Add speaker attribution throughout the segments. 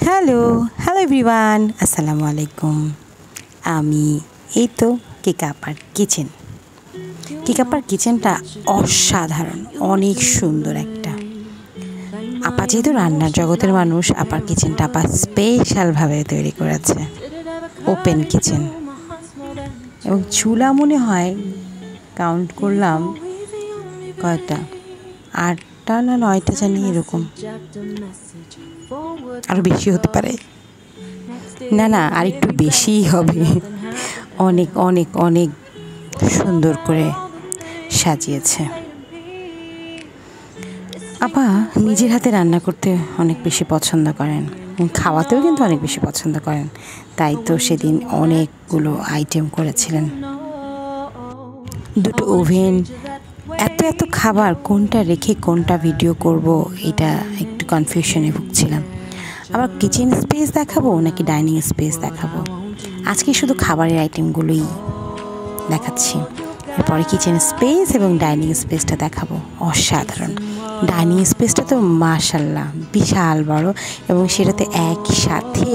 Speaker 1: Hello hello everyone, আসসালামু আলাইকুম। আমি এই তো কেক আপার কিচেন। কেক আপার কিচেনটা অসাধারণ, অনেক সুন্দর একটা। আপা যেহেতু রান্নার জগতের মানুষ, আপার কিচেনটা আপা স্পেশালভাবে তৈরি করেছে, ওপেন কিচেন। এবং চুলা মনে হয় কাউন্ট করলাম কয়টা, 8টা না 9টা জানি, এরকম আরও বেশি হতে পারে। না আর একটু বেশিই হবে। অনেক অনেক অনেক সুন্দর করে সাজিয়েছে। আপা নিজের হাতে রান্না করতে অনেক বেশি পছন্দ করেন, খাওয়াতেও কিন্তু অনেক বেশি পছন্দ করেন। তাই তো সেদিন অনেকগুলো আইটেম করেছিলেন, 2টো ওভেন, এত খাবার, কোনটা রেখে কোনটা ভিডিও করব এটা একটু কনফিউশনে ভুগছিলাম। আবার কিচেন স্পেস দেখাবো নাকি ডাইনিং স্পেস দেখাবো, আজকে শুধু খাবারের আইটেমগুলোই দেখাচ্ছি। এরপরে কিচেন স্পেস এবং ডাইনিং স্পেসটা দেখাবো। অসাধারণ ডাইনিং স্পেসটা তো মাশাল্লাহ বিশাল বড়, এবং সেটাতে একই সাথে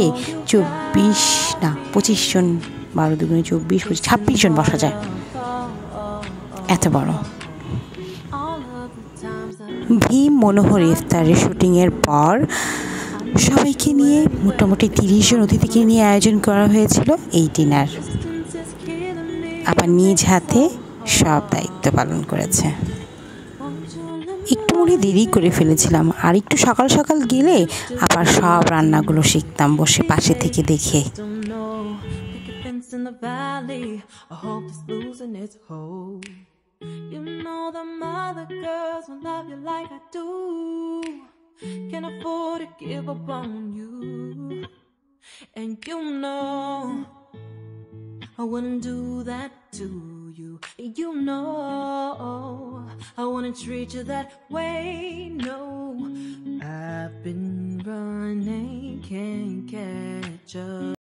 Speaker 1: 25 জন, 12 দুগুণে 24, 26 জন বসা যায়, এত বড়। ভীম মনোহর ইফতারের শুটিংয়ের পর সবাইকে নিয়ে মোটামুটি 30 জন অতিথিকে নিয়ে আয়োজন করা হয়েছিল এই ডিনার। আপা নিজ হাতে সব দায়িত্ব পালন করেছে। একটু মনে দেরি করে ফেলেছিলাম, আর একটু সকাল সকাল গেলে আবার সব রান্নাগুলো শিখতাম বসে পাশে থেকে দেখে।
Speaker 2: Can't afford to give up on you, and I wouldn't do that to you. I wouldn't treat you that way. No, I've been running, can't catch up.